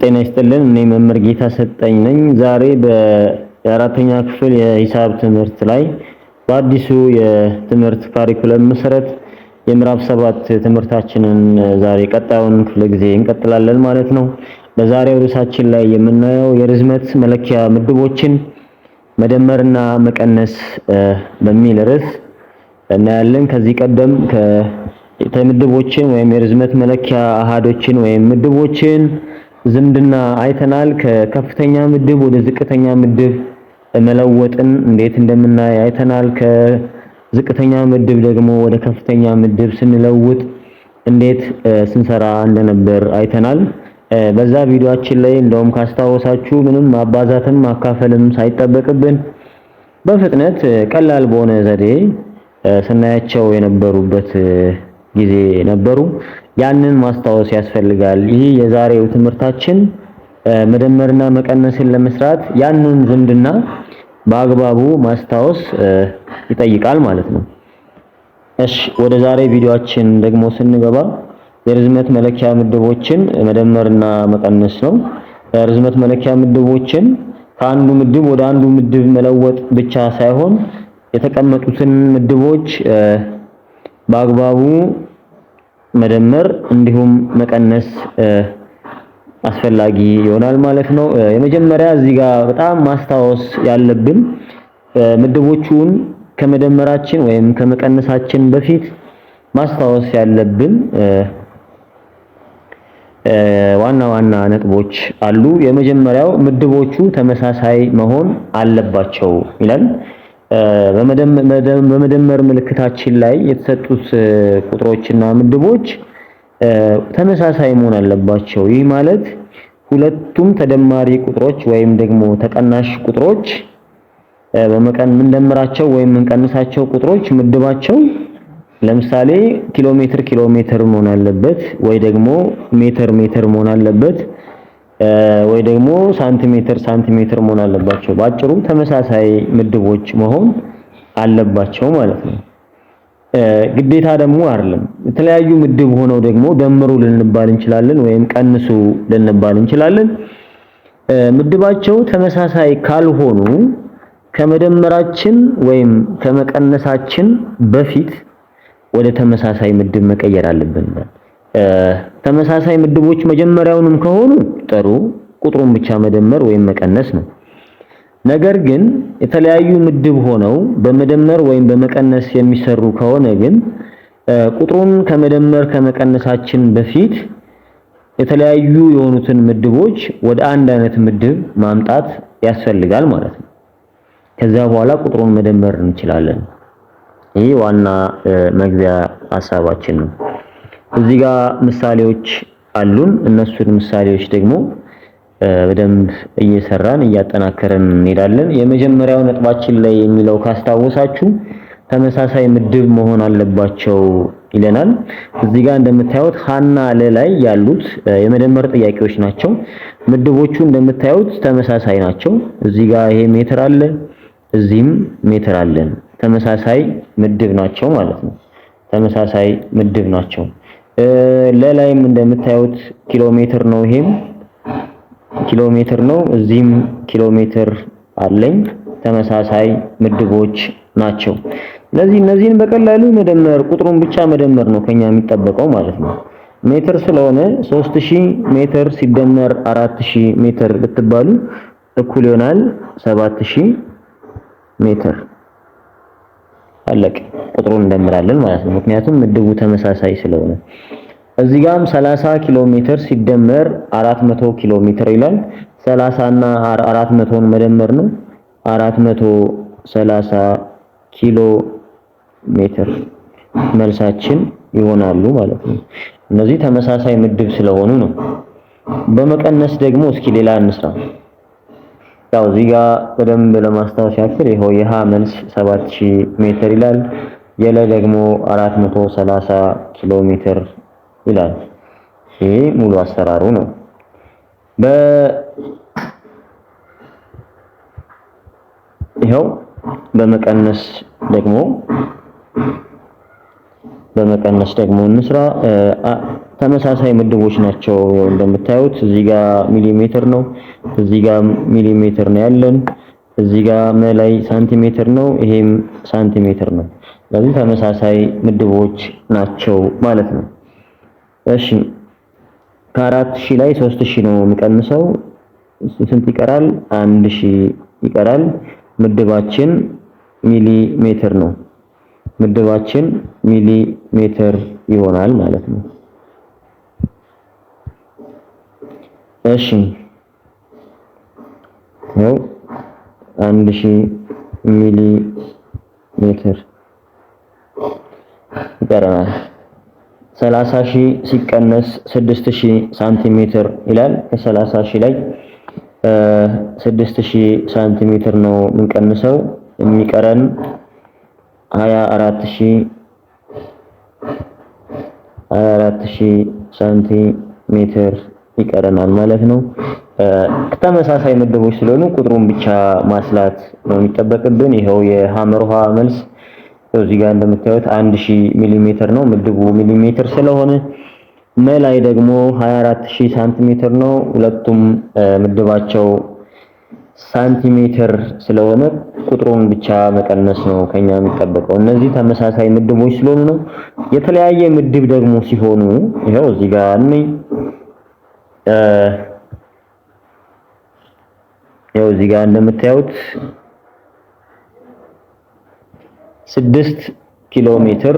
ጤና ይስጥልን። እኔ መምህር ጌታ ሰጠኝ ነኝ። ዛሬ በአራተኛ ክፍል የሂሳብ ትምህርት ላይ በአዲሱ የትምህርት ካሪኩለም መሰረት የምዕራፍ 7 ትምህርታችንን ዛሬ ቀጣዩን ክፍለ ጊዜ እንቀጥላለን ማለት ነው። በዛሬው ርዕሳችን ላይ የምናየው የርዝመት መለኪያ ምድቦችን መደመርና መቀነስ በሚል ርዕስ እናያለን። ከዚህ ቀደም ከምድቦችን ወይም የርዝመት መለኪያ አሃዶችን ወይም ምድቦችን ዝምድና አይተናል። ከከፍተኛ ምድብ ወደ ዝቅተኛ ምድብ መለወጥን እንዴት እንደምናይ አይተናል። ከዝቅተኛ ምድብ ደግሞ ወደ ከፍተኛ ምድብ ስንለውጥ እንዴት ስንሰራ እንደነበር አይተናል። በዛ ቪዲዮአችን ላይ እንደውም ካስታወሳችሁ ምንም ማባዛትም ማካፈልም ሳይጠበቅብን በፍጥነት ቀላል በሆነ ዘዴ ስናያቸው የነበሩበት ጊዜ ነበሩ። ያንን ማስታወስ ያስፈልጋል። ይህ የዛሬው ትምህርታችን መደመርና መቀነስን ለመስራት ያንን ዝምድና በአግባቡ ማስታወስ ይጠይቃል ማለት ነው። እሺ ወደ ዛሬ ቪዲዮአችን ደግሞ ስንገባ የርዝመት መለኪያ ምድቦችን መደመርና መቀነስ ነው። የርዝመት መለኪያ ምድቦችን ከአንዱ ምድብ ወደ አንዱ ምድብ መለወጥ ብቻ ሳይሆን የተቀመጡትን ምድቦች በአግባቡ መደመር እንዲሁም መቀነስ አስፈላጊ ይሆናል ማለት ነው። የመጀመሪያ እዚህ ጋር በጣም ማስታወስ ያለብን ምድቦቹን ከመደመራችን ወይም ከመቀነሳችን በፊት ማስታወስ ያለብን ዋና ዋና ነጥቦች አሉ። የመጀመሪያው ምድቦቹ ተመሳሳይ መሆን አለባቸው ይላል። በመደመር ምልክታችን ላይ የተሰጡት ቁጥሮችና ምድቦች ተመሳሳይ መሆን አለባቸው። ይህ ማለት ሁለቱም ተደማሪ ቁጥሮች ወይም ደግሞ ተቀናሽ ቁጥሮች በመደመራቸው ወይም የምንቀንሳቸው ቁጥሮች ምድባቸው ለምሳሌ ኪሎ ሜትር መሆን አለበት፣ ወይ ደግሞ ሜትር መሆን አለበት፣ ወይ ደግሞ ሳንቲሜትር መሆን አለባቸው። ባጭሩ ተመሳሳይ ምድቦች መሆን አለባቸው ማለት ነው። ግዴታ ደግሞ አይደለም። የተለያዩ ምድብ ሆነው ደግሞ ደምሩ ልንባል እንችላለን ወይም ቀንሱ ልንባል እንችላለን። ምድባቸው ተመሳሳይ ካልሆኑ ከመደመራችን ወይም ከመቀነሳችን በፊት ወደ ተመሳሳይ ምድብ መቀየር አለብን። ተመሳሳይ ምድቦች መጀመሪያውንም ከሆኑ ጥሩ ቁጥሩን ብቻ መደመር ወይም መቀነስ ነው። ነገር ግን የተለያዩ ምድብ ሆነው በመደመር ወይም በመቀነስ የሚሰሩ ከሆነ ግን ቁጥሩን ከመደመር ከመቀነሳችን በፊት የተለያዩ የሆኑትን ምድቦች ወደ አንድ አይነት ምድብ ማምጣት ያስፈልጋል ማለት ነው። ከዛ በኋላ ቁጥሩን መደመር እንችላለን። ይህ ዋና መግቢያ ሐሳባችን ነው። እዚህ ጋር ምሳሌዎች አሉን። እነሱን ምሳሌዎች ደግሞ በደንብ እየሰራን እያጠናከረን እንሄዳለን። የመጀመሪያው ነጥባችን ላይ የሚለው ካስታወሳችሁ ተመሳሳይ ምድብ መሆን አለባቸው ይለናል። እዚህ ጋር እንደምታዩት ሀና ላይ ያሉት የመደመር ጥያቄዎች ናቸው። ምድቦቹ እንደምታዩት ተመሳሳይ ናቸው። እዚህ ጋር ይሄ ሜትር አለ፣ እዚህም ሜትር አለን። ተመሳሳይ ምድብ ናቸው ማለት ነው። ተመሳሳይ ምድብ ናቸው። ለላይም እንደምታዩት ኪሎ ሜትር ነው፣ ይሄም ኪሎ ሜትር ነው፣ እዚህም ኪሎ ሜትር አለኝ። ተመሳሳይ ምድቦች ናቸው። ስለዚህ እነዚህን በቀላሉ መደመር ቁጥሩን ብቻ መደመር ነው ከኛ የሚጠበቀው ማለት ነው። ሜትር ስለሆነ 3000 ሜትር ሲደመር 4000 ሜትር ብትባሉ እኩል ይሆናል 7000 ሜትር። አለቀ። ቁጥሩን እንደምራለን ማለት ነው፣ ምክንያቱም ምድቡ ተመሳሳይ ስለሆነ። እዚህ ጋርም 30 ኪሎ ሜትር ሲደመር 400 ኪሎ ሜትር ይላል። 30 እና 400ን መደመር ነው። 430 ኪሎ ሜትር መልሳችን ይሆናሉ ማለት ነው። እነዚህ ተመሳሳይ ምድብ ስለሆኑ ነው። በመቀነስ ደግሞ እስኪ ሌላ እንስራ። ያው እዚህ ጋር በደንብ ለማስታወስ ያክል ይሄው የሃ መልስ 7000 ሜትር ይላል። የለ ደግሞ 430 ኪሎ ሜትር ይላል። ይሄ ሙሉ አሰራሩ ነው። ይሄው በመቀነስ ደግሞ እንስራ። ተመሳሳይ ምድቦች ናቸው። እንደምታዩት እዚህ ጋር ሚሊሜትር ነው፣ እዚህ ጋር ሚሊሜትር ነው ያለን፣ እዚህ ጋር መላይ ሳንቲሜትር ነው፣ ይሄም ሳንቲሜትር ነው። ስለዚህ ተመሳሳይ ምድቦች ናቸው ማለት ነው። እሺ ከ4000 ላይ 3000 ነው የሚቀንሰው። ስንት ይቀራል? 1000 ይቀራል። ምድባችን ሚሊሜትር ነው። ምድባችን ሚሊሜትር ይሆናል ማለት ነው። እሺ ነው 1000 ሚሊ ሜትር ይቀረናል። 30000 ሲቀነስ 6000 ሳንቲሜትር ይላል። ከ30000 ላይ 6000 ሳንቲሜትር ነው የምንቀንሰው። የሚቀረን 24000 ሳንቲሜትር ይቀረናል ማለት ነው። ተመሳሳይ ምድቦች ስለሆኑ ቁጥሩን ብቻ ማስላት ነው የሚጠበቅብን። ይሄው የሐመር ውሃ መልስ እዚህ ጋር እንደምታዩት 1000 ሚሊ ሜትር ነው ምድቡ ሚሊሜትር ስለሆነ፣ መላይ ደግሞ 24000 ሳንቲሜትር ነው። ሁለቱም ምድባቸው ሳንቲሜትር ስለሆነ ቁጥሩን ብቻ መቀነስ ነው ከኛ የሚጠበቀው። እነዚህ ተመሳሳይ ምድቦች ስለሆኑ ነው። የተለያየ ምድብ ደግሞ ሲሆኑ ይሄው እዚህ ጋር ያው እዚህ ጋር እንደምታዩት 6 ኪሎ ሜትር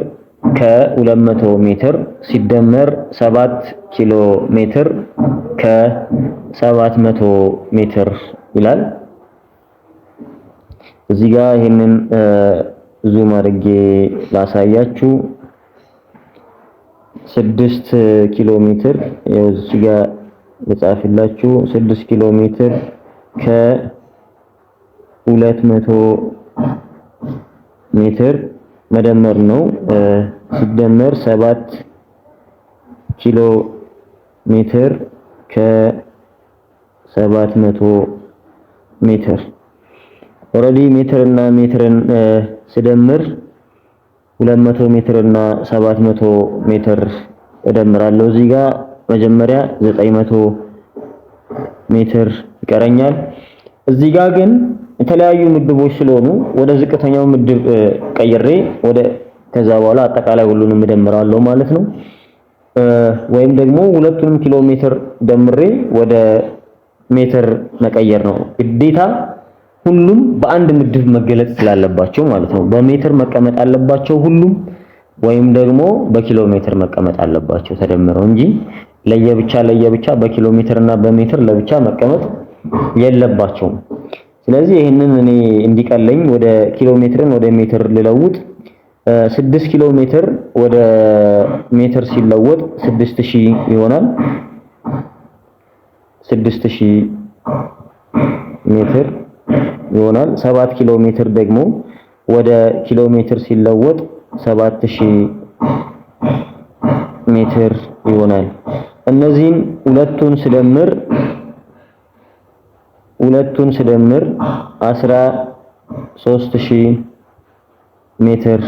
ከ200 ሜትር ሲደመር 7 ኪሎ ሜትር ከ700 ሜትር ይላል። እዚህ ጋር ይሄንን ዙም አድርጌ ላሳያችሁ። 6 ኪሎ ሜትር ያው እዚህ ጋር ልጻፍላችሁ። 6 ኪሎ ሜትር ከ200 ሜትር መደመር ነው ሲደመር 7 ኪሎ ሜትር ከ700 ሜትር። ኦልሬዲ ሜትር እና ሜትርን ስደምር 200 ሜትር እና 700 ሜትር እደምራለሁ። እዚህ ጋር መጀመሪያ 900 ሜትር ይቀረኛል። እዚህ ጋር ግን የተለያዩ ምድቦች ስለሆኑ ወደ ዝቅተኛው ምድብ ቀይሬ ከዛ በኋላ አጠቃላይ ሁሉንም እደምራለሁ ማለት ነው። ወይም ደግሞ ሁለቱንም ኪሎ ሜትር ደምሬ ወደ ሜትር መቀየር ነው ግዴታ። ሁሉም በአንድ ምድብ መገለጽ ስላለባቸው ማለት ነው። በሜትር መቀመጥ አለባቸው ሁሉም፣ ወይም ደግሞ በኪሎ ሜትር መቀመጥ አለባቸው ተደምረው እንጂ ለየብቻ በኪሎ ሜትር እና በሜትር ለብቻ መቀመጥ የለባቸውም። ስለዚህ ይሄንን እኔ እንዲቀለኝ ወደ ኪሎ ሜትርን ወደ ሜትር ልለውጥ። 6 ኪሎ ሜትር ወደ ሜትር ሲለወጥ 6000 ይሆናል። 6000 ሜትር ይሆናል። 7 ኪሎ ሜትር ደግሞ ወደ ኪሎ ሜትር ሲለወጥ 7000 ሜትር ይሆናል። እነዚህን ሁለቱን ስደምር 13000 ሜትር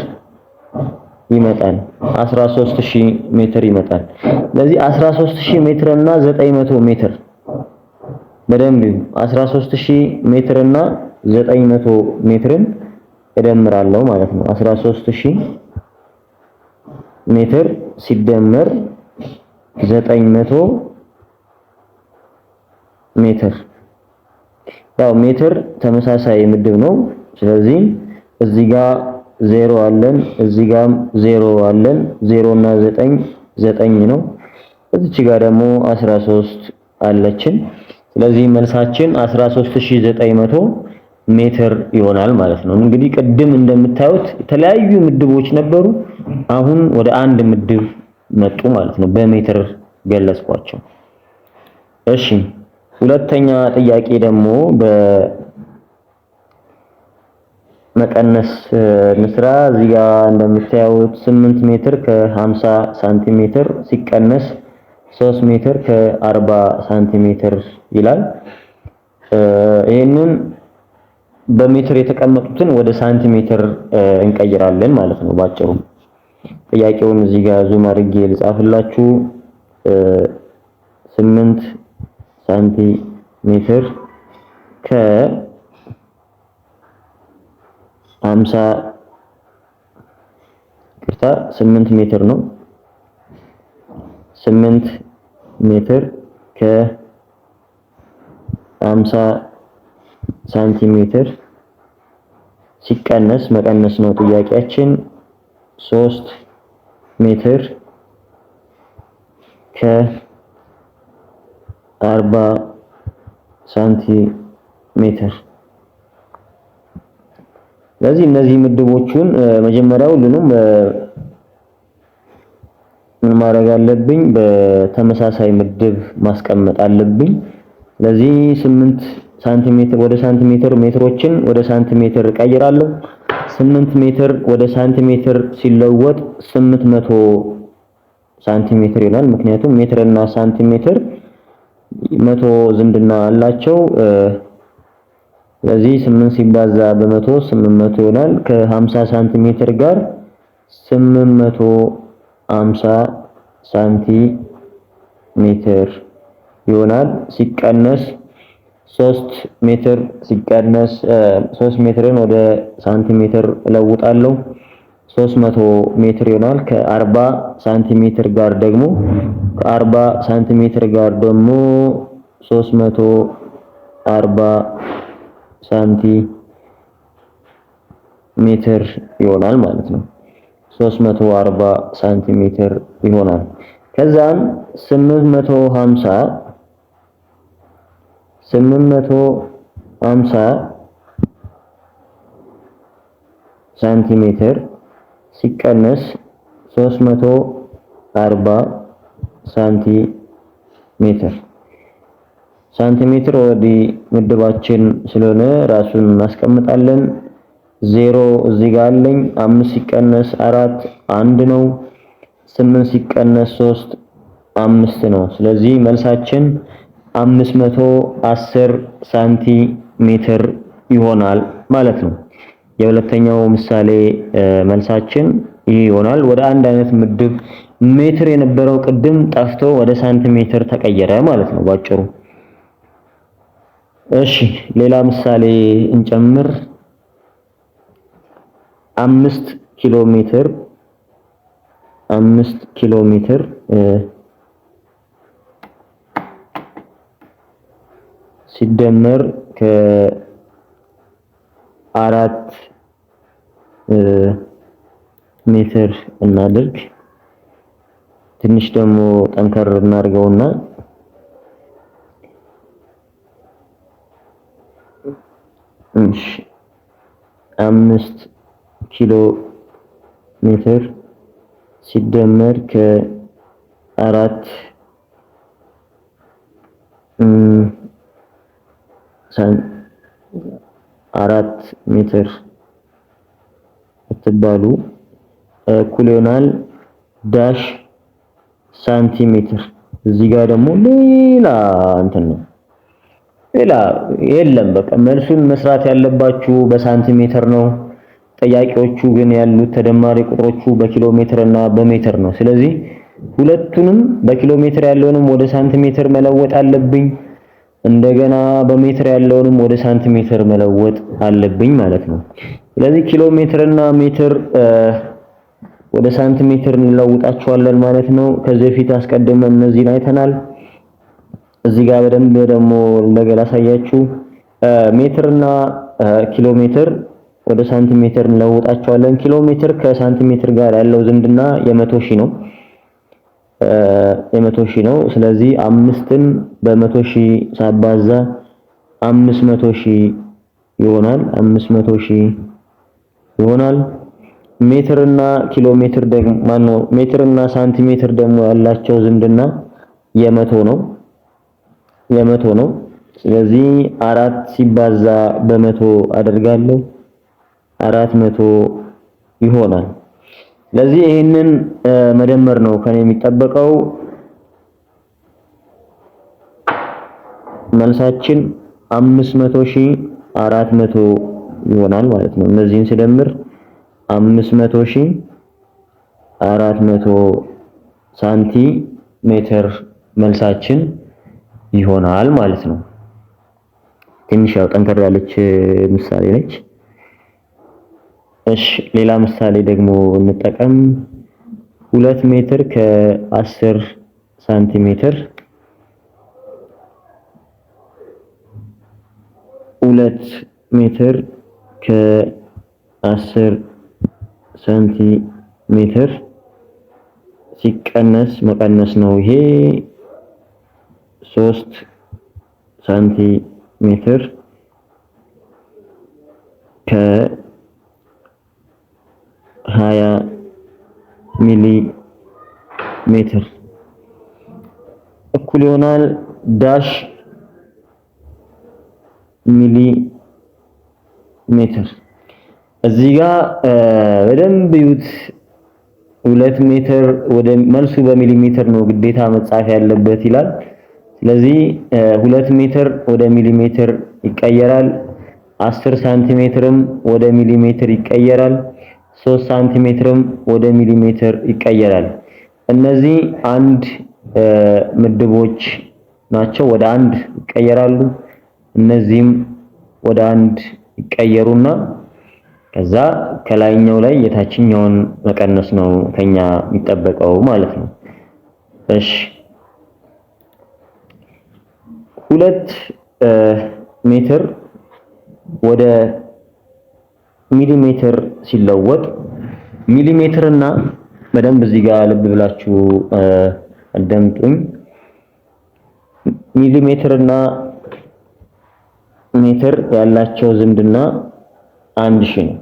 ይመጣል። 13000 ሜትር ይመጣል። ስለዚህ 13000 ሜትር እና 900 ሜትር በደንብ 13000 ሜትር እና 900 ሜትርን እደምራለሁ ማለት ነው። 13000 ሜትር ሲደመር 900 ሜትር። ያው ሜትር ተመሳሳይ ምድብ ነው። ስለዚህ እዚህ ጋር 0 አለን፣ እዚህ ጋርም 0 አለን። 0 እና 9 ነው። እዚች ጋር ደግሞ 13 አለችን። ስለዚህ መልሳችን 13900 ሜትር ይሆናል ማለት ነው። እንግዲህ ቅድም እንደምታዩት የተለያዩ ምድቦች ነበሩ። አሁን ወደ አንድ ምድብ መጡ ማለት ነው። በሜትር ገለጽኳቸው። እሺ ሁለተኛ ጥያቄ ደግሞ በመቀነስ ንስራ። እዚህ ጋር እንደምታዩት 8 ሜትር ከ50 ሳንቲሜትር ሲቀነስ 3 ሜትር ከ40 ሳንቲሜትር ይላል። ይሄንን በሜትር የተቀመጡትን ወደ ሳንቲሜትር እንቀይራለን ማለት ነው ባጭሩ። ጥያቄውን እዚህ ጋር ዙም አድርጌ ልጻፍላችሁ። 8 ሳንቲሜትር ከ50 8 ሜትር ነው። 8 ሜትር ከ50 ሳንቲሜትር ሲቀነስ መቀነስ ነው ጥያቄያችን 3 ሜትር ከ40 ሳንቲሜትር። ስለዚህ እነዚህ ምድቦቹን መጀመሪያ ሁሉንም ምን ማድረግ አለብኝ? በተመሳሳይ ምድብ ማስቀመጥ አለብኝ። ስለዚህ 8 ሳንቲሜትር ወደ ሳንቲሜትር፣ ሜትሮችን ወደ ሳንቲሜትር ቀይራለሁ። 8 ሜትር ወደ ሳንቲሜትር ሲለወጥ 800 ሳንቲሜትር ይሆናል። ምክንያቱም ሜትር እና ሳንቲሜትር 100 ዝምድና አላቸው። ስለዚህ 8 ሲባዛ በ100 800 ይሆናል። ከ50 ሳንቲሜትር ጋር 850 ሳንቲሜትር ይሆናል። ሲቀነስ 3 ሜትር ሲቀነስ 3 ሜትርን ወደ ሳንቲሜትር እለውጣለሁ 300 ሜትር ይሆናል። ከ40 ሳንቲሜትር ጋር ደግሞ 340 ሳንቲሜትር ይሆናል ማለት ነው። 340 ሳንቲሜትር ይሆናል። ከዛም 850 ሳንቲሜትር ሲቀነስ 340 ሳንቲሜትር ወዲህ ምድባችን ስለሆነ ራሱን እናስቀምጣለን። 0 እዚህ ጋር አለኝ። 5 ሲቀነስ 4 1 ነው። 8 ሲቀነስ 3 5 ነው። ስለዚህ መልሳችን 510 ሳንቲሜትር ይሆናል ማለት ነው። የሁለተኛው ምሳሌ መልሳችን ይህ ይሆናል። ወደ አንድ አይነት ምድብ ሜትር የነበረው ቅድም ጠፍቶ ወደ ሳንቲሜትር ተቀየረ ማለት ነው ባጭሩ። እሺ ሌላ ምሳሌ እንጨምር። 5 ኪሎ ሜትር ሲደመር ከ4 ሜትር እናድርግ። ትንሽ ደግሞ ጠንከር እናድርገውና 5 ኪሎ ሜትር ሲደመር ከ4 ሜትር ብትባሉ እኩል ይሆናል ዳሽ ሳንቲሜትር። እዚህ ጋር ደግሞ ሌላ እንትን ነው፣ ሌላ የለም። በቃ መልሱን መስራት ያለባችሁ በሳንቲሜትር ነው። ጥያቄዎቹ ግን ያሉት ተደማሪ ቁጥሮቹ በኪሎ ሜትር እና በሜትር ነው። ስለዚህ ሁለቱንም በኪሎ ሜትር ያለውንም ወደ ሳንቲሜትር መለወጥ አለብኝ፣ እንደገና በሜትር ያለውንም ወደ ሳንቲሜትር መለወጥ አለብኝ ማለት ነው። ስለዚህ ኪሎ ሜትር እና ሜትር ወደ ሳንቲሜትር እንለውጣቸዋለን ማለት ነው። ከዚህ በፊት አስቀድመን እነዚህን አይተናል። እዚህ ጋር በደንብ ደግሞ እንደገና አሳያችሁ። ሜትር እና ኪሎ ሜትር ወደ ሳንቲሜትር እንለውጣቸዋለን። ኪሎ ሜትር ከሳንቲሜትር ጋር ያለው ዝምድና የ100 ሺህ ነው። የ100 ሺህ ነው። ስለዚህ 5ን በ100 ሺህ ሳባዛ 500 ሺህ ይሆናል። 500 ሺህ ይሆናል። ሜትር እና ኪሎ ሜትር ደግሞ ማነው ሜትር እና ሳንቲሜትር ደግሞ ያላቸው ዝምድና የ100 ነው። የ100 ነው። ስለዚህ 4 ሲባዛ በ100 አደርጋለሁ 400 ይሆናል። ስለዚህ ይሄንን መደመር ነው ከኔ የሚጠበቀው። መልሳችን 500 ሺህ 400 ይሆናል ማለት ነው። እነዚህን ስደምር 500 ሺህ 400 ሳንቲሜትር ሜትር መልሳችን ይሆናል ማለት ነው። ትንሽ ያው ጠንከር ያለች ምሳሌ ነች። እሺ ሌላ ምሳሌ ደግሞ እንጠቀም። 2 ሜትር ከ10 ሳንቲሜትር 2 ሜትር ከ10 ሳንቲሜትር ሲቀነስ መቀነስ ነው ይሄ 3 ሳንቲሜትር ከ20 ሚሊ ሜትር እኩል ይሆናል ዳሽ ሚሊ ሜትር። እዚህ ጋር በደንብ ይዩት። 2 ሜትር ወደ መልሱ በሚሊሜትር ነው ግዴታ መጻፍ ያለበት ይላል። ስለዚህ 2 ሜትር ወደ ሚሊሜትር ይቀየራል። 10 ሳንቲሜትርም ወደ ሚሊሜትር ይቀየራል። 3 ሳንቲሜትርም ወደ ሚሊሜትር ይቀየራል። እነዚህ አንድ ምድቦች ናቸው፣ ወደ አንድ ይቀየራሉ። እነዚህም ወደ አንድ ይቀየሩና ከዛ ከላይኛው ላይ የታችኛውን መቀነስ ነው ከኛ የሚጠበቀው ማለት ነው። እሺ 2 ሜትር ወደ ሚሊሜትር ሲለወጥ ሚሊሜትርና በደንብ እዚህ ጋር ልብ ብላችሁ አዳምጡኝ። ሚሊሜትርና ሜትር ያላቸው ዝምድና 1000 ነው።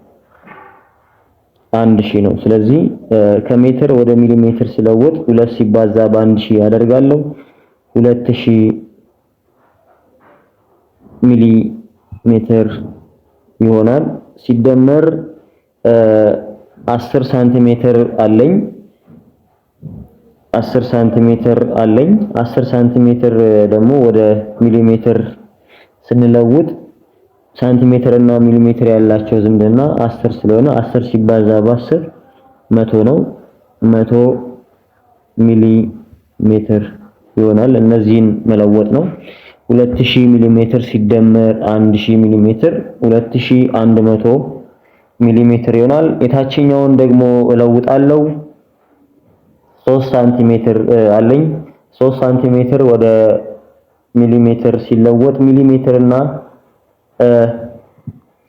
1000 ነው። ስለዚህ ከሜትር ወደ ሚሊሜትር ሲለወጥ 2 ሲባዛ በ1000 ያደርጋለሁ 2000 ሚሊ ሜትር ይሆናል። ሲደመር 10 ሳንቲሜትር አለኝ 10 ሳንቲሜትር አለኝ 10 ሳንቲሜትር ደግሞ ወደ ሚሊሜትር ስንለውጥ ሳንቲሜትር እና ሚሊሜትር ያላቸው ዝምድና 10 ስለሆነ 10 ሲባዛ በ10 100 ነው። 100 ሚሊ ሜትር ይሆናል። እነዚህን መለወጥ ነው። 2000 ሚሊ ሜትር ሲደመር 1000 ሚሊ ሜትር 2100 ሚሊ ሜትር ይሆናል። የታችኛውን ደግሞ እለውጣለሁ። 3 ሳንቲሜትር አለኝ 3 ሳንቲሜትር ወደ ሚሊሜትር ሲለወጥ ሚሊሜትር እና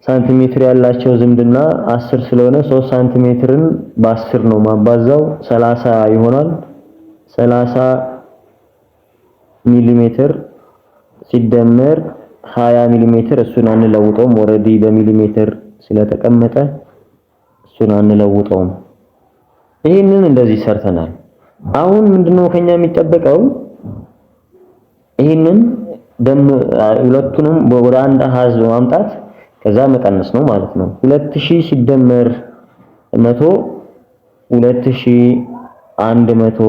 ሳንቲሜትር ያላቸው ዝምድና 10 ስለሆነ 3 ሳንቲሜትርን በ10 ነው ማባዛው 30 ይሆናል። 30 ሚሊሜትር ሲደመር 20 ሚሊሜትር እሱን አንለውጠውም። ኦሬዲ በሚሊሜትር ስለተቀመጠ እሱን አንለውጠውም። ይሄንን እንደዚህ ሰርተናል። አሁን ምንድነው ከኛ የሚጠበቀው? ይሄንን ሁለቱንም ወደ አንድ አሃዝ በማምጣት ከዛ መቀነስ ነው ማለት ነው። 2000 ሲደመር 100 2100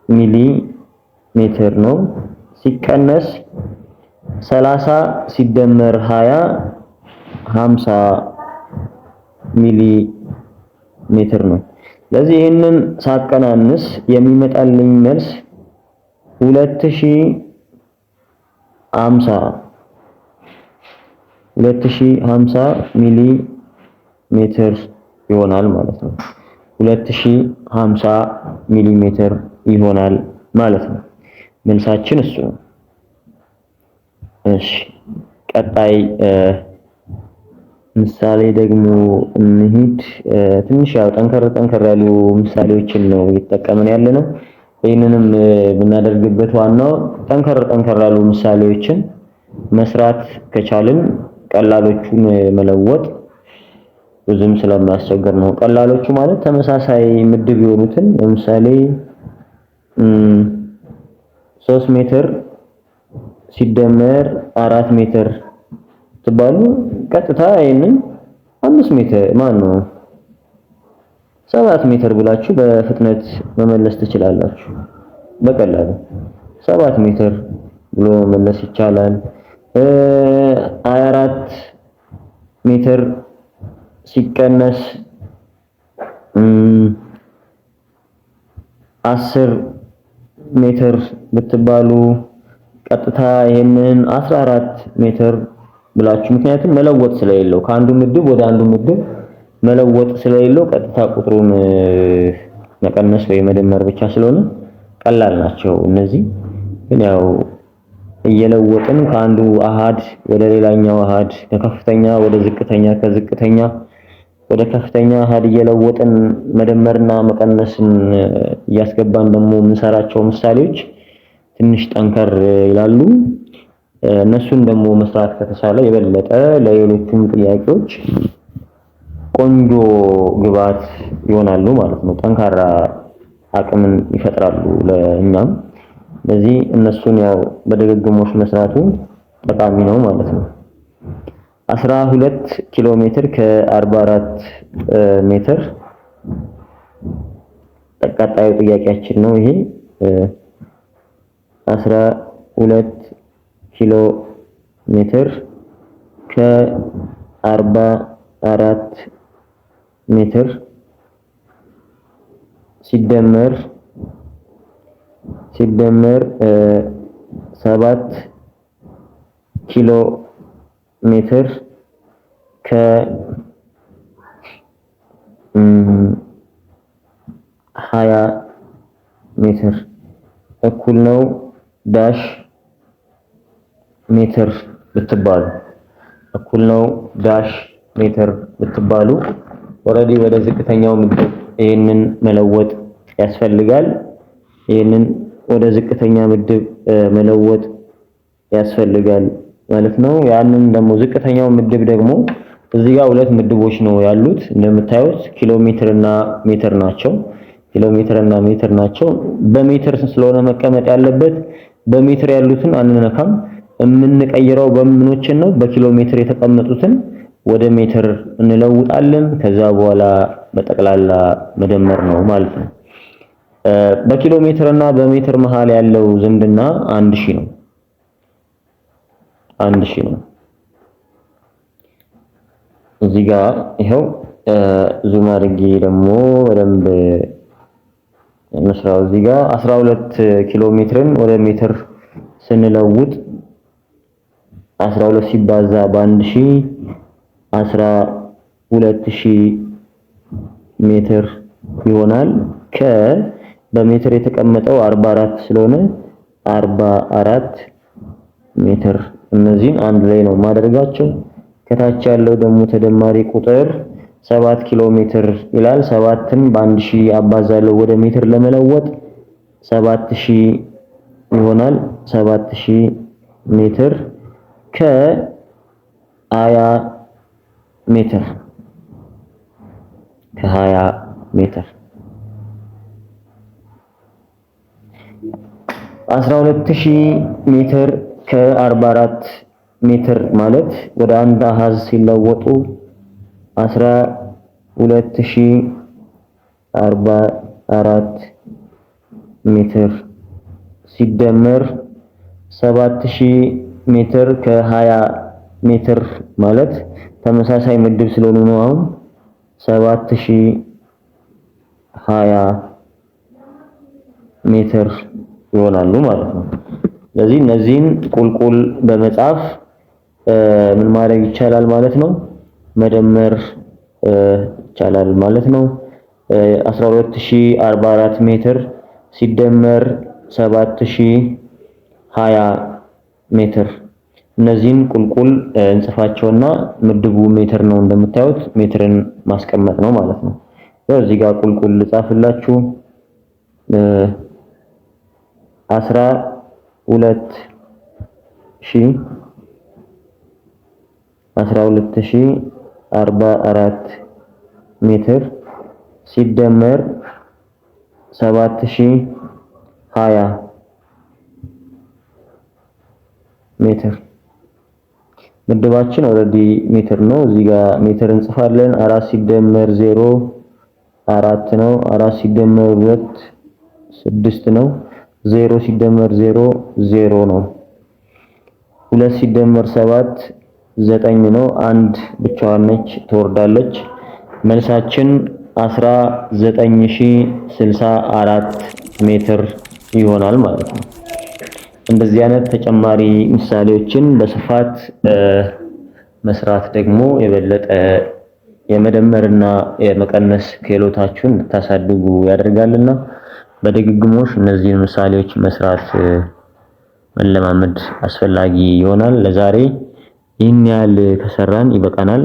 ሚሊ ሜትር ነው። ሲቀነስ 30 ሲደመር 20 50 ሚሊ ሜትር ነው። ስለዚህ ይሄንን ሳቀናንስ የሚመጣልኝ መልስ 2050 ሚሊ ሜትር ይሆናል ማለት ነው። 2050 ሚሊ ሜትር ይሆናል ማለት ነው። መልሳችን እሱ ነው። እሺ ቀጣይ ምሳሌ ደግሞ እንሂድ። ትንሽ ያው ጠንከር ያሉ ምሳሌዎችን ነው እየተጠቀምን ያለነው። ይህንንም ብናደርግበት ዋናው ጠንከር ያሉ ምሳሌዎችን መስራት ከቻልን ቀላሎቹን መለወጥ ብዙም ስለማያስቸግር ነው። ቀላሎቹ ማለት ተመሳሳይ ምድብ የሆኑትን ለምሳሌ 3 ሜትር ሲደመር 4 ሜትር ትባሉ ቀጥታ ይሄንን 5 ሜትር ማን ነው 7 ሜትር ብላችሁ በፍጥነት መመለስ ትችላላችሁ። በቀላሉ 7 ሜትር ብሎ መመለስ ይቻላል። 24 ሜትር ሲቀነስ 10 ሜትር ብትባሉ ቀጥታ ይሄንን 14 ሜትር ብላችሁ ምክንያቱም መለወጥ ስለሌለው ከአንዱ ምድብ ወደ አንዱ ምድብ መለወጥ ስለሌለው ቀጥታ ቁጥሩን መቀነስ ወይ መደመር ብቻ ስለሆነ ቀላል ናቸው እነዚህ። ግን ያው እየለወጥን ከአንዱ አሃድ ወደ ሌላኛው አሃድ ከከፍተኛ ወደ ዝቅተኛ ከዝቅተኛ ወደ ከፍተኛ አሃድ እየለወጥን መደመርና መቀነስን እያስገባን ደግሞ የምንሰራቸው ምሳሌዎች ትንሽ ጠንከር ይላሉ። እነሱን ደግሞ መስራት ከተቻለ የበለጠ ለሌሎችም ጥያቄዎች ቆንጆ ግብዓት ይሆናሉ ማለት ነው። ጠንካራ አቅምን ይፈጥራሉ ለእኛም። ስለዚህ እነሱን ያው በድግግሞሽ መስራቱ ጠቃሚ ነው ማለት ነው። 12 ኪሎ ሜትር ከ44 ሜትር ቀጣዩ ጥያቄያችን ነው ይሄ 12 ኪሎ ሜትር ከ44 ሜትር ሲደመር 7 ኪሎ ሜትር ከ20 ሜትር እኩል ነው ዳሽ ሜትር ብትባሉ ኦሬዲ ወደ ዝቅተኛው ምድብ ይሄንን መለወጥ ያስፈልጋል። ይሄንን ወደ ዝቅተኛ ምድብ መለወጥ ያስፈልጋል ማለት ነው። ያንን ደግሞ ዝቅተኛው ምድብ ደግሞ እዚህ ጋር ሁለት ምድቦች ነው ያሉት እንደምታዩት ኪሎ ሜትር እና ሜትር ናቸው። በሜትር ስለሆነ መቀመጥ ያለበት በሜትር ያሉትን አንነካም። የምንቀይረው በምኖችን ነው በኪሎ ሜትር የተቀመጡትን ወደ ሜትር እንለውጣለን። ከዛ በኋላ በጠቅላላ መደመር ነው ማለት ነው። በኪሎ ሜትር እና በሜትር መሃል ያለው ዝምድና 1000 ነው። 1000 ነው። እዚህ ጋር ይሄው ዙም አድርጌ ደግሞ በደንብ እንስራው። እዚህ ጋር 12 ኪሎ ሜትርን ወደ ሜትር ስንለውጥ 12 ሲባዛ በ1000 12000 ሜትር ይሆናል። በሜትር የተቀመጠው 44 ስለሆነ 44 ሜትር። እነዚህን አንድ ላይ ነው ማድረጋቸው። ከታች ያለው ደግሞ ተደማሪ ቁጥር 7 ኪሎ ሜትር ይላል። 7ን በ1000 አባዛለሁ ወደ ሜትር ለመለወጥ 7000 ይሆናል። 7000 ሜትር ከ20 ሜትር 12000 ሜትር ከ44 ሜትር ማለት ወደ አንድ አሃዝ ሲለወጡ 12044 ሜትር ሲደመር 7000 ሜትር ከ20 ሜትር ማለት ተመሳሳይ ምድብ ስለሆኑ ነው። አሁን 7020 ሜትር ይሆናሉ ማለት ነው። ስለዚህ እነዚህን ቁልቁል በመጻፍ ምን ማድረግ ይቻላል ማለት ነው? መደመር ይቻላል ማለት ነው። 12044 ሜትር ሲደመር 7020 ሜትር እነዚህን ቁልቁል እንጽፋቸውና ምድቡ ሜትር ነው እንደምታዩት ሜትርን ማስቀመጥ ነው ማለት ነው። ያው እዚህ ጋር ቁልቁል ልጻፍላችሁ 12044 ሜትር ሲደመር 7020 ሜትር ምድባችን ኦሬዲ ሜትር ነው። እዚህ ጋር ሜትር እንጽፋለን። 4 ሲደመር 0 4 ነው። 4 ሲደመር 2 6 ነው። 0 ሲደመር 0 0 ነው። 2 ሲደመር 7 9 ነው። 1 ብቻዋን ነች ትወርዳለች። መልሳችን 19064 ሜትር ይሆናል ማለት ነው። እንደዚህ አይነት ተጨማሪ ምሳሌዎችን በስፋት መስራት ደግሞ የበለጠ የመደመርና የመቀነስ ክህሎታችሁን እንድታሳድጉ ያደርጋልና በድግግሞሽ እነዚህን ምሳሌዎች መስራት መለማመድ አስፈላጊ ይሆናል። ለዛሬ ይህን ያህል ከሰራን ይበቃናል።